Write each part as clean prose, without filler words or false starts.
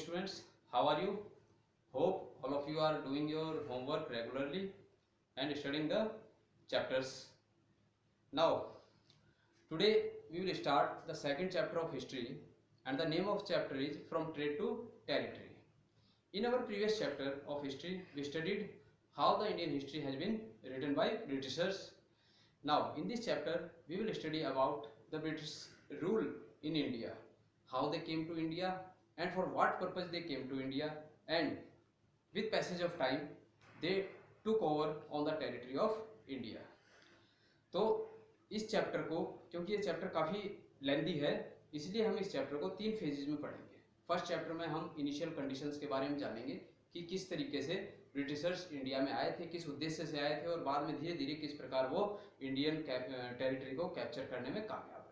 students, how are you? Hope all of you are doing your homework regularly and studying the chapters. Now, today we will start the second chapter of history, and the name of chapter is From Trade to Territory. In our previous chapter of history, we studied how the Indian history has been written by Britishers. Now, in this chapter, we will study about the British rule in India, how they came to India and for what purpose they came to India, and with passage of time, they took over on the territory of India. तो इस chapter को, क्योंकि ये chapter काफ़ी लेंदी है, इसलिए हम इस चैप्टर को 3 फेजेज में पढ़ेंगे। फर्स्ट चैप्टर में हम इनिशियल कंडीशंस के बारे में जानेंगे कि किस तरीके से ब्रिटिशर्स इंडिया में आए थे, किस उद्देश्य से आए थे और बाद में धीरे धीरे किस प्रकार वो इंडियन टेरिटरी को कैप्चर करने में कामयाब रहे।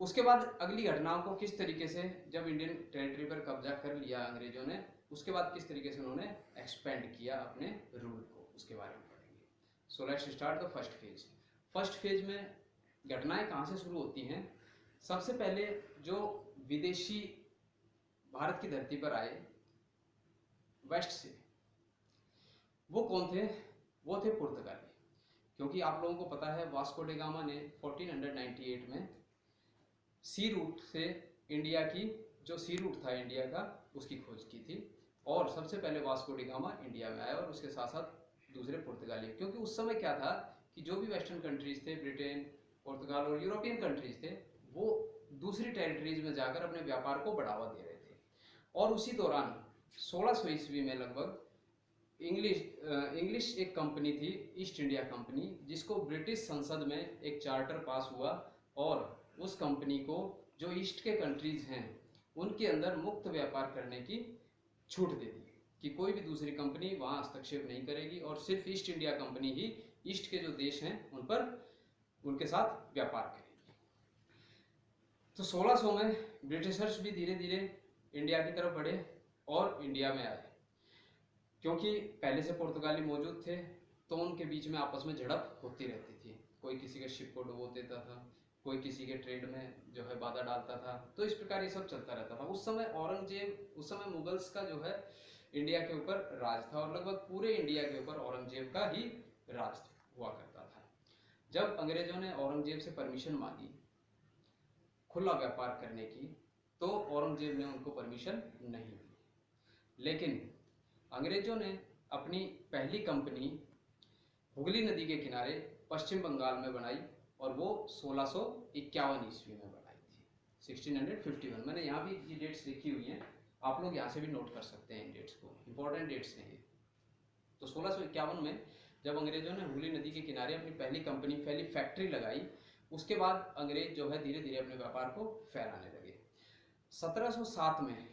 उसके बाद अगली घटनाओं को किस तरीके से जब इंडियन टेरिटरी पर कब्जा कर लिया अंग्रेजों ने, उसके बाद किस तरीके से उन्होंने एक्सपेंड किया अपने रूल को, उसके बारे में पढ़ेंगे। So let's start the first phase. First phase में घटनाएं कहाँ से शुरू होती हैं? सबसे पहले जो विदेशी भारत की धरती पर आए वेस्ट से, वो कौन थे? वो थे पुर्तगाली। क्योंकि आप लोगों को पता है वास्को डे गामा ने 1498 में सी रूट से इंडिया की, जो सी रूट था इंडिया का, उसकी खोज की थी और सबसे पहले वास्को डे गामा इंडिया में आया और उसके साथ साथ दूसरे पुर्तगाली। क्योंकि उस समय क्या था कि जो भी वेस्टर्न कंट्रीज थे, ब्रिटेन, पुर्तगाल और यूरोपियन कंट्रीज थे, वो दूसरी टेरिटरीज में जाकर अपने व्यापार को बढ़ावा दे रहे थे। और उसी दौरान 1600 ईस्वी में लगभग इंग्लिश एक कंपनी थी, ईस्ट इंडिया कंपनी, जिसको ब्रिटिश संसद में एक चार्टर पास हुआ और उस कंपनी को जो ईस्ट के कंट्रीज हैं उनके अंदर मुक्त व्यापार करने की छूट दे दी कि कोई भी दूसरी कंपनी वहाँ हस्तक्षेप नहीं करेगी और सिर्फ ईस्ट इंडिया कंपनी ही ईस्ट के जो देश हैं उन पर उनके साथ व्यापार करेगी। तो 1600 में ब्रिटिशर्स भी धीरे धीरे इंडिया की तरफ बढ़े और इंडिया में आए। क्योंकि पहले से पुर्तगाली मौजूद थे तो उनके बीच में आपस में झड़प होती रहती थी। कोई किसी के शिप को डुबो देता था, कोई किसी के ट्रेड में जो है बाधा डालता था, तो इस प्रकार ये सब चलता रहता था। उस समय औरंगजेब, उस समय मुगल्स का जो है इंडिया के ऊपर राज था और लगभग पूरे इंडिया के ऊपर औरंगजेब का ही राज हुआ करता था। जब अंग्रेजों ने औरंगजेब से परमिशन मांगी खुला व्यापार करने की, तो औरंगजेब ने उनको परमिशन नहीं दी। लेकिन अंग्रेजों ने अपनी पहली कंपनी हुगली नदी के किनारे पश्चिम बंगाल में बनाई और वो 1651 ईस्वी में बनाई थी, 1651। मैंने यहाँ भी ये डेट्स लिखी हुई हैं, आप लोग यहाँ से भी नोट कर सकते हैं इन डेट्स को, इंपॉर्टेंट डेट्स हैं ये। तो 1651 में जब अंग्रेजों ने हुगली नदी के किनारे अपनी पहली कंपनी, पहली फैक्ट्री लगाई, उसके बाद अंग्रेज जो है धीरे धीरे अपने व्यापार को फैलाने लगे। 1707 में,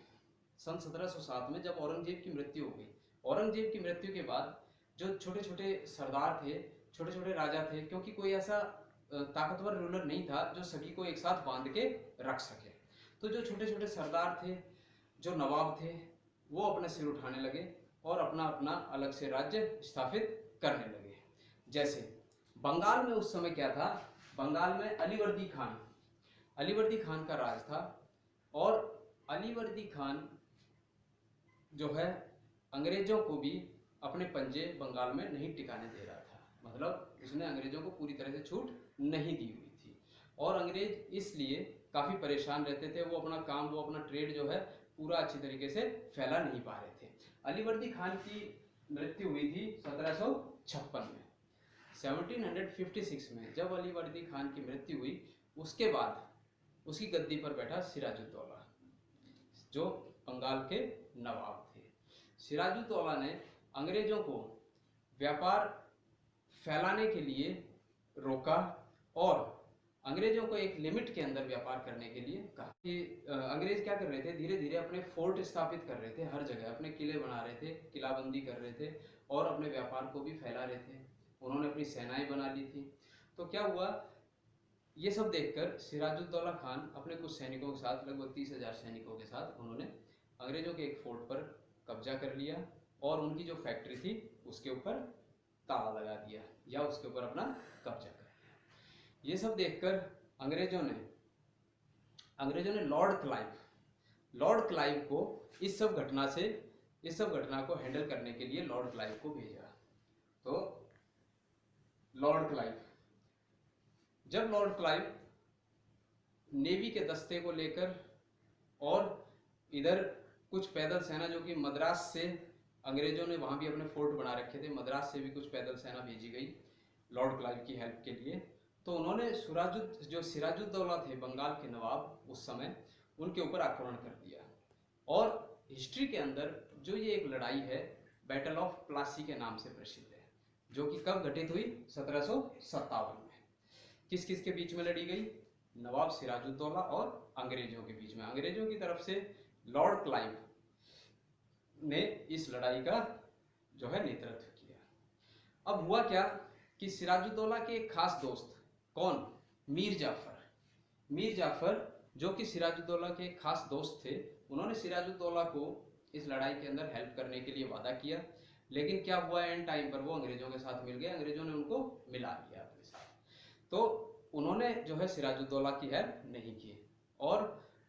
सन 1707 में जब औरंगजेब की मृत्यु हो गई, औरंगजेब की मृत्यु के बाद जो छोटे छोटे सरदार थे, छोटे छोटे राजा थे, क्योंकि कोई ऐसा ताकतवर रूलर नहीं था जो सभी को एक साथ बांध के रख सके, तो जो छोटे छोटे सरदार थे, जो नवाब थे, वो अपने सिर उठाने लगे और अपना अपना अलग से राज्य स्थापित करने लगे। जैसे बंगाल में उस समय क्या था, बंगाल में अलीवर्दी खान का राज था और अलीवर्दी खान जो है अंग्रेजों को भी अपने पंजे बंगाल में नहीं टिकाने दे रहा था। मतलब उसने अंग्रेजों को पूरी तरह से छूट नहीं दी हुई थी और अंग्रेज इसलिए काफ़ी परेशान रहते थे। वो अपना काम, वो अपना ट्रेड जो है पूरा अच्छी तरीके से फैला नहीं पा रहे थे। अलीवर्दी खान की मृत्यु हुई थी 1756 में। 1756 में जब अलीवर्दी खान की मृत्यु हुई, उसके बाद उसकी गद्दी पर बैठा सिराजुद्दौला, जो बंगाल के नवाब थे। सिराजुद्दौला ने अंग्रेजों को व्यापार फैलाने के लिए रोका और अंग्रेजों को एक लिमिट के अंदर व्यापार करने के लिए कहा कि अंग्रेज क्या कर रहे थे, धीरे धीरे अपने फोर्ट स्थापित कर रहे थे, हर जगह अपने किले बना रहे थे, किलाबंदी कर रहे थे और अपने व्यापार को भी फैला रहे थे। उन्होंने अपनी सेनाएं बना ली थी। तो क्या हुआ, ये सब देखकर सिराजुद्दौला खान अपने कुछ सैनिकों के साथ, लगभग 30,000 सैनिकों के साथ, उन्होंने अंग्रेजों के एक फोर्ट पर कब्जा कर लिया और उनकी जो फैक्ट्री थी उसके ऊपर ताला लगा दिया या उसके ऊपर अपना कब्जा कर लिया। ये सब देखकर अंग्रेजों ने लॉर्ड क्लाइव को इस सब घटना को हैंडल करने के लिए लॉर्ड क्लाइव को भेजा। तो लॉर्ड क्लाइव, जब लॉर्ड क्लाइव नेवी के दस्ते को लेकर और इधर कुछ पैदल सेना जो कि मद्रास से, अंग्रेजों ने वहां भी अपने फोर्ट बना रखे थे, मद्रास से भी कुछ पैदल सेना भेजी गई लॉर्ड क्लाइव की हेल्प के लिए। तो उन्होंने सिराजुद्दौला थे बंगाल के नवाब उस समय, उनके ऊपर आक्रमण कर दिया। और हिस्ट्री के अंदर जो ये एक लड़ाई है बैटल ऑफ प्लासी के नाम से प्रसिद्ध है, जो कि कब घटित हुई? 1757 में। किस किस के बीच में लड़ी गई? नवाब सिराजुद्दौला और अंग्रेजों के बीच में। अंग्रेजों की तरफ से लॉर्ड क्लाइव ने इस लड़ाई का जो है नेतृत्व किया। अब हुआ क्या कि सिराजुद्दौला के एक खास दोस्त, कौन? मीर जाफर, जो कि सिराजुद्दौला के एक खास दोस्त थे, उन्होंने सिराजुद्दौला को इस लड़ाई के अंदर हेल्प करने के लिए वादा किया। लेकिन क्या हुआ, एंड टाइम पर वो अंग्रेजों के साथ मिल गए, अंग्रेजों ने उनको मिला लिया अपने साथ। तो उन्होंने जो है सिराजुद्दौला की हेल्प नहीं की और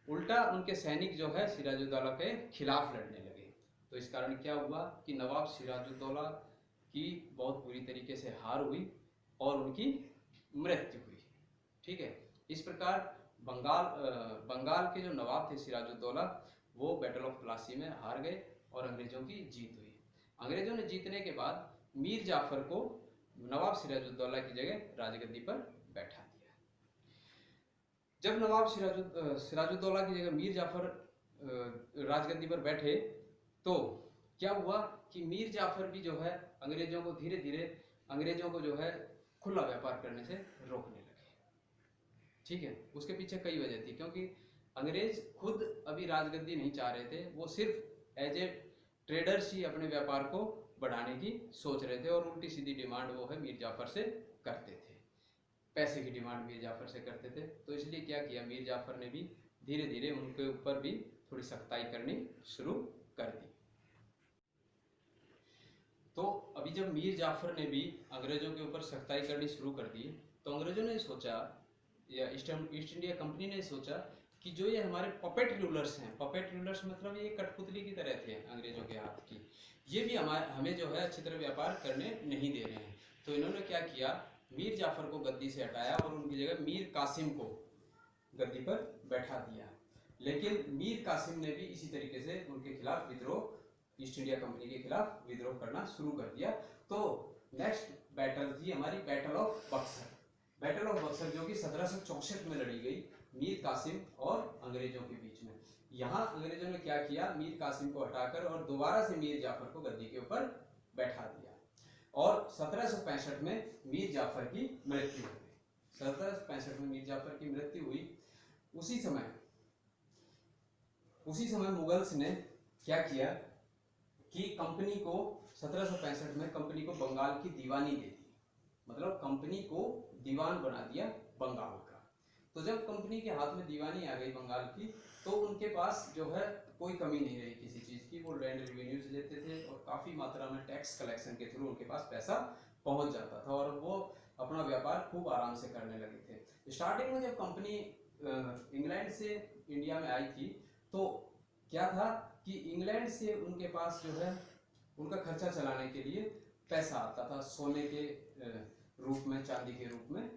उल्टा उनके सैनिक जो है सिराजुद्दौला के खिलाफ लड़ने लगे। तो इस कारण क्या हुआ कि नवाब सिराजुद्दौला की बहुत बुरी तरीके से हार हुई और उनकी मृत्यु हुई। ठीक है, इस प्रकार बंगाल के जो नवाब थे सिराजुद्दौला, वो बैटल ऑफ प्लासी में हार गए और अंग्रेजों की जीत हुई। अंग्रेजों ने जीतने के बाद मीर जाफर को नवाब सिराजुद्दौला की जगह राजगद्दी पर बैठा दिया। जब नवाब सिराजुद्दौला की जगह मीर जाफर राजगद्दी पर बैठे तो क्या हुआ कि मीर जाफर भी जो है अंग्रेजों को धीरे धीरे जो है खुला व्यापार करने से रोकने लगे। ठीक है, उसके पीछे कई वजह थी, क्योंकि अंग्रेज खुद अभी राजगद्दी नहीं चाह रहे थे, वो सिर्फ एज ए ट्रेडर्स ही अपने व्यापार को बढ़ाने की सोच रहे थे और उल्टी सीधी डिमांड वो है मीर जाफर से करते थे, पैसे की डिमांड मीर जाफर से करते थे। तो इसलिए क्या किया, मीर जाफर ने भी धीरे धीरे उनके ऊपर भी थोड़ी सख्ताई करनी शुरू कर दी। तो अभी जब मीर जाफर ने भी अंग्रेजों के ऊपर सख्ताई करनी शुरू कर दी, तो अंग्रेजों ने सोचा, या ईस्ट इंडिया कंपनी ने सोचा कि जो ये हमारे पपेट रूलर्स हैं, पपेट रूलर्स मतलब ये कठपुतली की तरह थे अंग्रेजों के हाथ की, ये भी हमें जो है अच्छी तरह व्यापार करने नहीं दे रहे हैं। तो इन्होंने क्या किया, मीर जाफर को गद्दी से हटाया और उनकी जगह मीर कासिम को गद्दी पर बैठा दिया। लेकिन मीर कासिम ने भी इसी तरीके से उनके खिलाफ विद्रोह, ईस्ट इंडिया कंपनी के खिलाफ विद्रोह करना शुरू कर दिया। तो नेक्स्ट बैटल थी हमारी battle of Buxar. Battle of Buxar जो कि 1764 में लड़ी गई मीर कासिम और अंग्रेजों के बीच में। यहाँ अंग्रेजों ने क्या किया, मीर कासिम को हटाकर और दोबारा से मीर जाफर को गद्दी के ऊपर बैठा दिया और 1765 में मीर जाफर की मृत्यु हो गई। 1765 में मीर जाफर की मृत्यु हुई। उसी समय मुगल्स ने क्या किया कि कंपनी को 1765 में कंपनी को बंगाल की दीवानी दे दी, मतलब कंपनी को दीवान बना दिया बंगाल का। तो जब कंपनी के हाथ में दीवानी आ गई बंगाल की, तो उनके पास जो है कोई कमी नहीं रही किसी चीज की, वो लैंड रेवेन्यूज लेते थे और काफी मात्रा में टैक्स कलेक्शन के थ्रू उनके पास पैसा पहुंच जाता था और वो अपना व्यापार खूब आराम से करने लगे थे। स्टार्टिंग में जब कंपनी इंग्लैंड से इंडिया में आई थी, तो क्या था कि इंग्लैंड से उनके पास जो है उनका खर्चा चलाने के लिए पैसा आता था, सोने के रूप में, चांदी के रूप में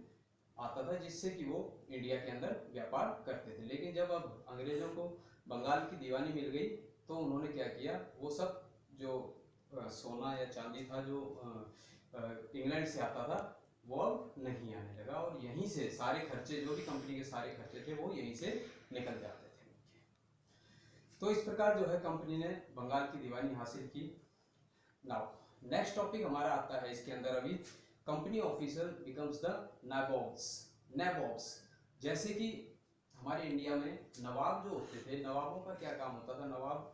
आता था, जिससे कि वो इंडिया के अंदर व्यापार करते थे। लेकिन जब अब अंग्रेजों को बंगाल की दीवानी मिल गई, तो उन्होंने क्या किया, वो सब जो सोना या चांदी था जो इंग्लैंड से आता था, वो अब नहीं आने लगा और यहीं से सारे खर्चे, जो भी कंपनी के सारे खर्चे थे, वो यहीं से निकल जाते थे। तो इस प्रकार जो है कंपनी ने बंगाल की दीवानी हासिल की। नाउ नेक्स्ट टॉपिक हमारा आता है इसके अंदर अभी, company officer becomes the nawabs. जैसे कि हमारे इंडिया में नवाब जो होते थे, नवाबों का क्या काम होता था, नवाब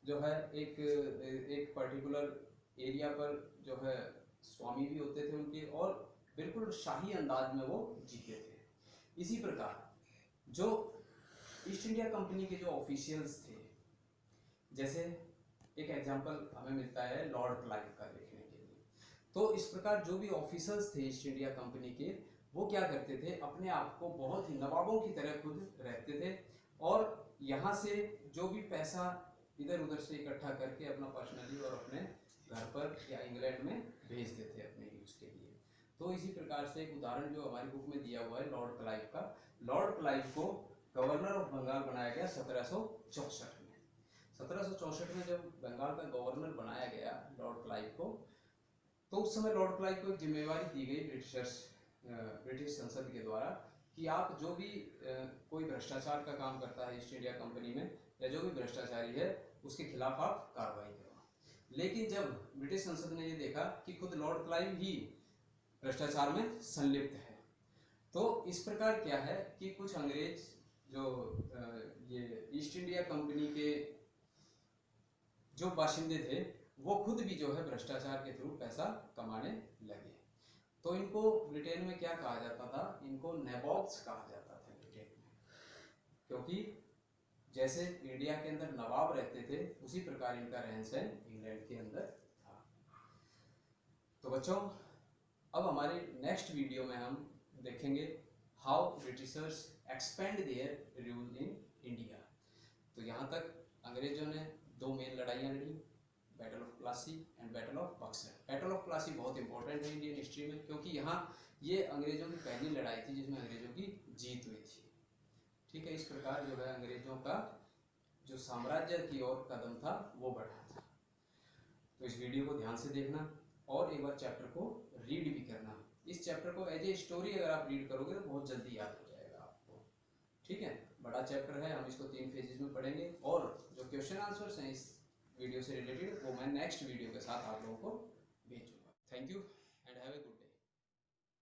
जो है एक पर्टिकुलर एरिया पर जो है स्वामी भी होते थे उनके, और बिल्कुल शाही अंदाज में वो जीते थे। इसी प्रकार जो ईस्ट इंडिया कंपनी के जो ऑफिशियल्स थे, जैसे एक एग्जांपल हमें मिलता है लॉर्ड क्लाइव का देखने के लिए। तो इस प्रकार जो भी ऑफिसर्स थे ईस्ट इंडिया कंपनी के, वो क्या करते थे, अपने आप को बहुत ही नवाबों की तरह खुद रहते थे और यहाँ से जो भी पैसा इधर उधर से इकट्ठा करके अपना पर्सनली और अपने घर पर या इंग्लैंड में भेज देते अपने यूज के लिए। तो इसी प्रकार से एक उदाहरण जो हमारी बुक में दिया हुआ है लॉर्ड क्लाइव का, लॉर्ड क्लाइव को गवर्नर ऑफ बंगाल बनाया गया 1764 में। 1764 में जब बंगाल का गवर्नर बनाया गया लॉर्ड क्लाइव को, तो उस समय लॉर्ड क्लाइव को एक जिम्मेवारी दी गई ब्रिटिश संसद के द्वारा कि आप जो भी कोई भ्रष्टाचार का काम करता है ईस्ट इंडिया कंपनी में या जो भी भ्रष्टाचारी है उसके खिलाफ आप कार्रवाई करो। लेकिन जब ब्रिटिश संसद ने ये देखा कि खुद लॉर्ड क्लाइव ही भ्रष्टाचार में संलिप्त है, तो इस प्रकार क्या है कि कुछ अंग्रेज जो ये ईस्ट इंडिया कंपनी के जो बाशिंदे थे वो खुद भी जो है भ्रष्टाचार के थ्रू पैसा कमाने लगे। तो इनको ब्रिटेन में क्या कहा जाता था, इनको नैबॉब्स कहा जाता था ब्रिटेन में, क्योंकि जैसे इंडिया के अंदर नवाब रहते थे उसी प्रकार इनका रहन सहन इंग्लैंड के अंदर था। तो बच्चों अब हमारे नेक्स्ट वीडियो में हम देखेंगे how Britishers expand their rule in India. तो यहाँ तक अंग्रेजों ने दो मेन लड़ाइयाँ लड़ी, battle of Plassey and battle of Buxar. Battle of Plassey बहुत इंपॉर्टेंट है इंडियन हिस्ट्री में, क्योंकि यहाँ ये अंग्रेजों की पहली लड़ाई थी जिसमें अंग्रेजों की जीत हुई थी। ठीक है, इस प्रकार जो है अंग्रेजों का जो साम्राज्य की ओर कदम था वो बढ़ा था। तो इस वीडियो को ध्यान से देखना और एक बार चैप्टर को रीड भी करना। इस चैप्टर को एज ए स्टोरी अगर आप रीड करोगे तो बहुत जल्दी याद हो जाएगा आपको। ठीक है, बड़ा चैप्टर है, हम इसको 3 फेजेस में पढ़ेंगे और जो क्वेश्चन आंसर्स हैं इस वीडियो से रिलेटेड वो मैं नेक्स्ट वीडियो के साथ आप लोगों को भेजूंगा। Thank you and have a good